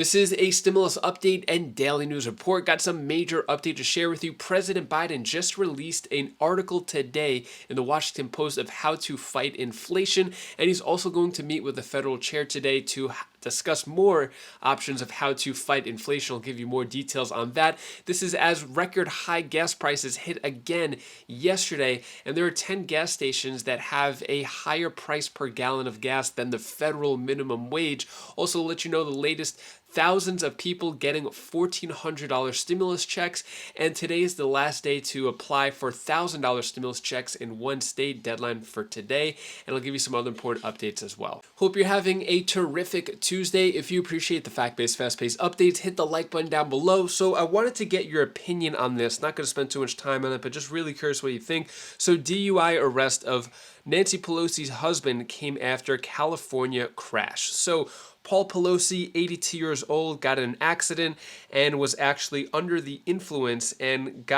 This is a stimulus update and daily news report. Got some major update to share with you. President Biden just released an article today in the Washington Post of how to fight inflation, and he's also going to meet with the federal chair today to discuss more options of how to fight inflation. I'll give you more details on that. This is as record high gas prices hit again yesterday, and there are 10 gas stations that have a higher price per gallon of gas than the federal minimum wage. Also, let you know the latest thousands of people getting $1,400 stimulus checks, and today is the last day to apply for $1,000 stimulus checks in one state. Deadline for today, and I'll give you some other important updates as well. Hope you're having a terrific Tuesday. If you appreciate the fact-based, fast-paced updates, hit the like button down below. So I wanted to get your opinion on this. Not going to spend too much time on it, but just really curious what you think. So DUI arrest of Nancy Pelosi's husband came after California crash. So Paul Pelosi, 82 years old, got in an accident and was actually under the influence and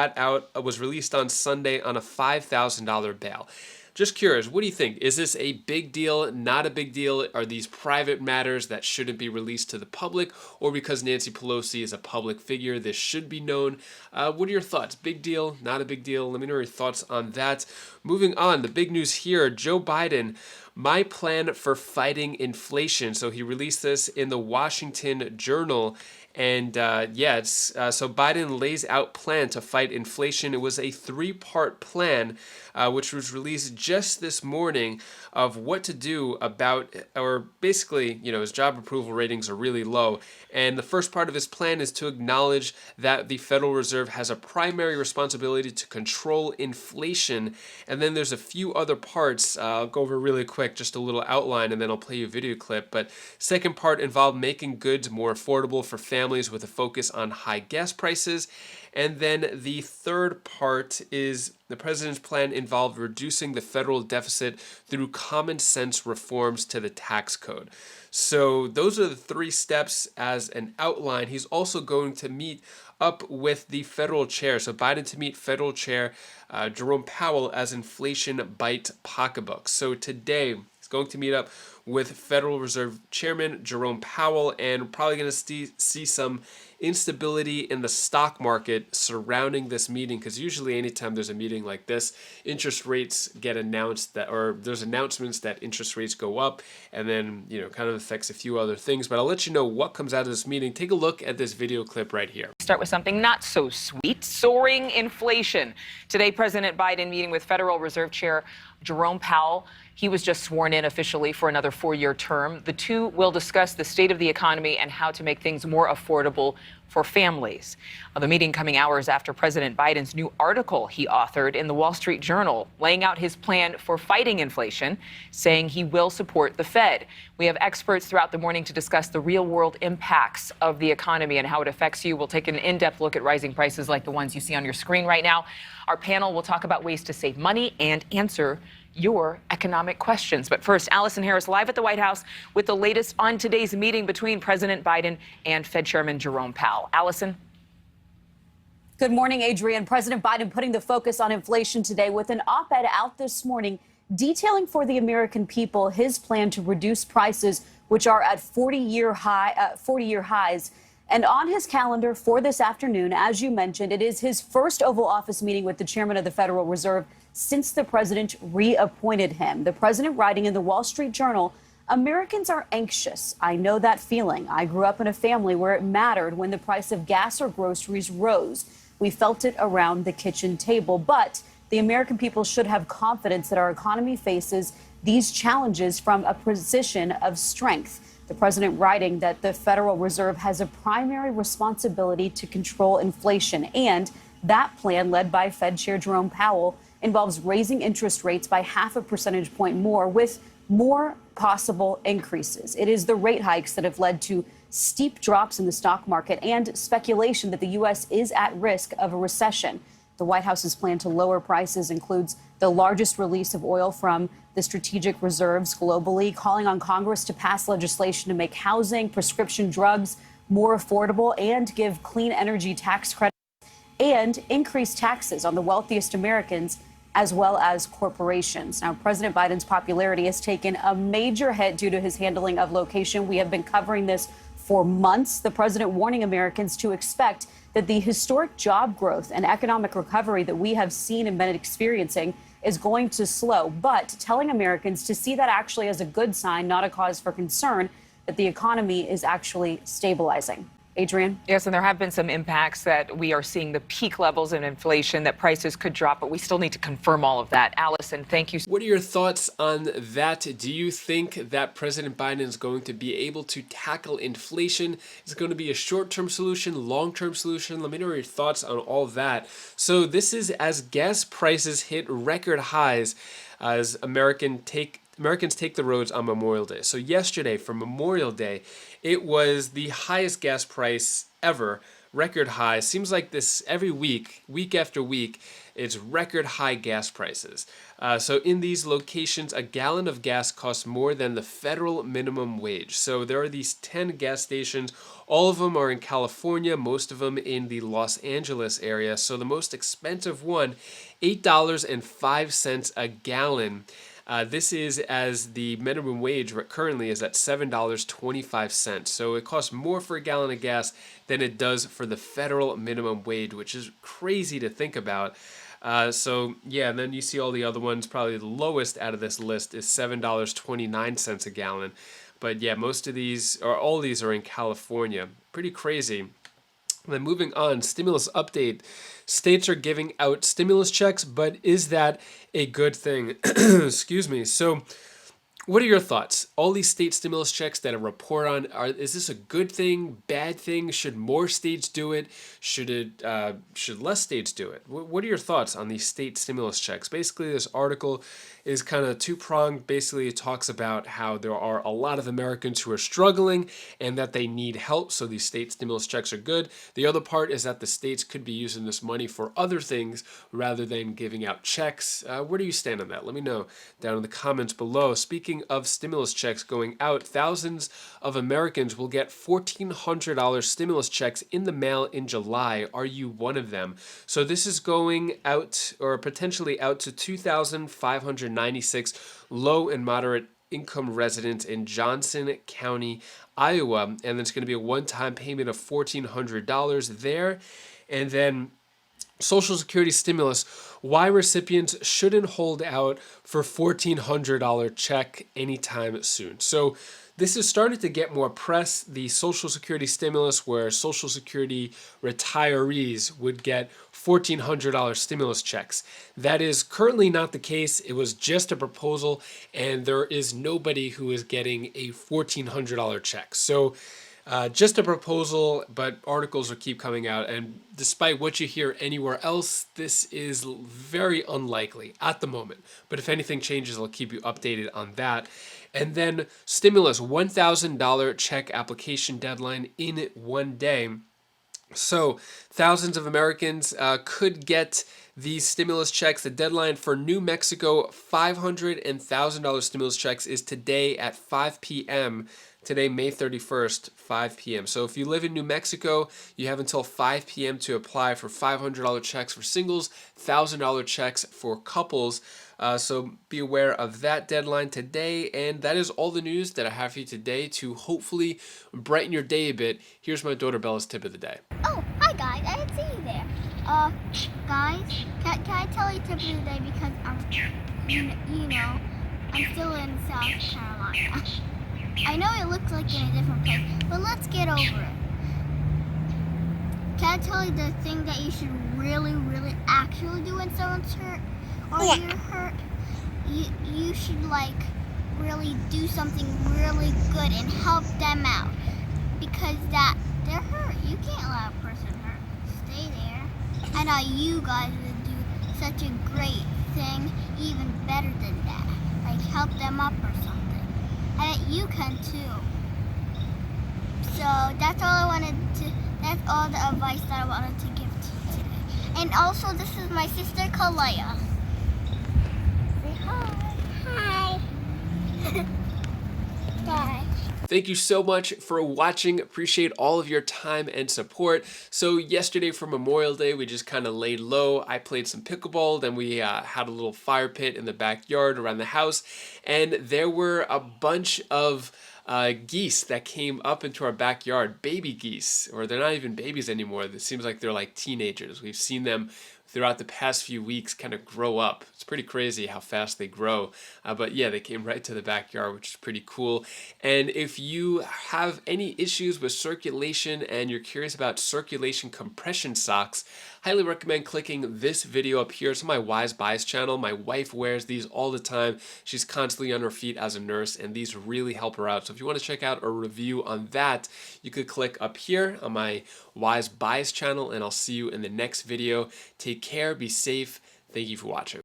was released on Sunday on a $5,000 bail. Just curious, what do you think? Is this a big deal, not a big deal? Are these private matters that shouldn't be released to the public? Or because Nancy Pelosi is a public figure, this should be known? What are your thoughts? Big deal, not a big deal? Let me know your thoughts on that. Moving on, the big news here, Joe Biden, my plan for fighting inflation. So he released this in the Washington Journal. And so Biden lays out plan to fight inflation. It was a three-part plan, which was released just this morning of what to do about, or basically, his job approval ratings are really low. And the first part of his plan is to acknowledge that the Federal Reserve has a primary responsibility to control inflation. And then there's a few other parts. I'll go over really quick, just a little outline, and then I'll play you a video clip. But second part involved making goods more affordable for families with a focus on high gas prices. And then the third part is the president's plan involved reducing the federal deficit through common sense reforms to the tax code. So those are the three steps as an outline. He's also going to meet up with the federal chair. So Biden to meet federal chair Jerome Powell as inflation bite pocketbook. So today he's going to meet up with Federal Reserve Chairman Jerome Powell, and probably going to see some instability in the stock market surrounding this meeting, because usually anytime there's a meeting like this, interest rates get announced or there's announcements that interest rates go up, and then kind of affects a few other things. But I'll let you know what comes out of this meeting. Take a look at this video clip right here. Start with something not so sweet: soaring inflation. Today, President Biden meeting with Federal Reserve Chair Jerome Powell. He was just sworn in officially for another 4-year term. The two will discuss the state of the economy and how to make things more affordable for families. The meeting coming hours after President Biden's new article he authored in the Wall Street Journal, laying out his plan for fighting inflation, saying he will support the Fed. We have experts throughout the morning to discuss the real-world impacts of the economy and how it affects you. We'll take an in-depth look at rising prices like the ones you see on your screen right now. Our panel will talk about ways to save money and answer your economic questions. But first, Allison Harris live at the White House with the latest on today's meeting between President Biden and Fed Chairman Jerome Powell. Allison. Good morning, Adrienne. President Biden putting the focus on inflation today with an op-ed out this morning detailing for the American people his plan to reduce prices, which are at 40-year highs. And on his calendar for this afternoon, as you mentioned, it is his first Oval Office meeting with the chairman of the Federal Reserve since the president reappointed him. The president writing in the Wall Street Journal, Americans are anxious. I know that feeling. I grew up in a family where it mattered when the price of gas or groceries rose. We felt it around the kitchen table. But the American people should have confidence that our economy faces these challenges from a position of strength. The president writing that the Federal Reserve has a primary responsibility to control inflation, and that plan, led by Fed Chair Jerome Powell, involves raising interest rates by 0.5 percentage point more, with more possible increases. It is the rate hikes that have led to steep drops in the stock market and speculation that the U.S. is at risk of a recession. The White House's plan to lower prices includes the largest release of oil from the strategic reserves globally, calling on Congress to pass legislation to make housing, prescription drugs more affordable, and give clean energy tax credits and increase taxes on the wealthiest Americans as well as corporations. Now, President Biden's popularity has taken a major hit due to his handling of location. We have been covering this for months. The president warning Americans to expect that the historic job growth and economic recovery that we have seen and been experiencing is going to slow, but telling Americans to see that actually as a good sign, not a cause for concern, that the economy is actually stabilizing. Adrienne? Yes, and there have been some impacts that we are seeing the peak levels in inflation, that prices could drop, but we still need to confirm all of that. Allison, thank you. What are your thoughts on that? Do you think that President Biden is going to be able to tackle inflation? Is it going to be a short-term solution, long-term solution? Let me know your thoughts on all of that. So this is as gas prices hit record highs as Americans take the roads on Memorial Day. So yesterday, for Memorial Day, it was the highest gas price ever, record high. Seems like this every week, week after week, it's record high gas prices. So in these locations, a gallon of gas costs more than the federal minimum wage. So there are these 10 gas stations. All of them are in California, most of them in the Los Angeles area. So the most expensive one, $8.05 a gallon. This is as the minimum wage currently is at $7.25. So it costs more for a gallon of gas than it does for the federal minimum wage, which is crazy to think about. So yeah, and then you see all the other ones. Probably the lowest out of this list is $7.29 a gallon. But yeah, most of these, or all these, are in California. Pretty crazy. Then moving on, stimulus update. States are giving out stimulus checks, but is that a good thing? Excuse me. So what are your thoughts? All these state stimulus checks that I report on, is this a good thing, bad thing? Should more states do it? Should less states do it? What are your thoughts on these state stimulus checks? Basically, this article is kind of two-pronged. Basically, it talks about how there are a lot of Americans who are struggling and that they need help, so these state stimulus checks are good. The other part is that the states could be using this money for other things rather than giving out checks. Where do you stand on that? Let me know down in the comments below. Speaking of stimulus checks going out, thousands of Americans will get $1,400 stimulus checks in the mail in July. Are you one of them? So this is going out, or potentially out, to 2,596 low and moderate income residents in Johnson County, Iowa. And it's going to be a one-time payment of $1,400 there. And then Social Security stimulus, why recipients shouldn't hold out for $1,400 check anytime soon. So this is starting to get more press, the Social Security stimulus, where Social Security retirees would get $1,400 stimulus checks. That is currently not the case. It was just a proposal, and there is nobody who is getting a $1,400 check. So just a proposal, but articles will keep coming out, and despite what you hear anywhere else, this is very unlikely at the moment. But if anything changes, I'll keep you updated on that. And then stimulus, $1,000 check application deadline in one day. So thousands of Americans could get these stimulus checks. The deadline for New Mexico $500 and $1,000 stimulus checks is today at 5 p.m. Today, May 31st, 5 p.m. So if you live in New Mexico, you have until 5 p.m. to apply for $500 checks for singles, $1,000 checks for couples. So be aware of that deadline today. And that is all the news that I have for you today to hopefully brighten your day a bit. Here's my daughter Bella's tip of the day. Oh, hi guys, I didn't see you there. Guys, can I tell you tip of the day, because you know, I'm still in South Carolina. I know it looks like in a different place, but let's get over it. Can I tell you the thing that you should really, really actually do when someone's hurt or you're hurt? You should really do something really good and help them out, because they're hurt. You can't let a person hurt. Stay there. I know you guys would do such a great thing, even better than that. Like help them up or something. I bet you can too. So that's all the advice that I wanted to give to you today. And also, this is my sister Kalaya. Say hi. Hi. Bye. Thank you so much for watching. Appreciate all of your time and support. So yesterday for Memorial Day, we just kind of laid low. I played some pickleball, then we had a little fire pit in the backyard around the house, and there were a bunch of geese that came up into our backyard, baby geese, or they're not even babies anymore. It seems like they're like teenagers. We've seen them throughout the past few weeks kind of grow up. It's pretty crazy how fast they grow. But yeah, they came right to the backyard, which is pretty cool. And if you have any issues with circulation and you're curious about circulation compression socks, highly recommend clicking this video up here. It's on my Wise Buys channel. My wife wears these all the time. She's constantly on her feet as a nurse, and these really help her out. So if you want to check out a review on that, you could click up here on my Wise Buys channel, and I'll see you in the next video. Take care, be safe. Thank you for watching.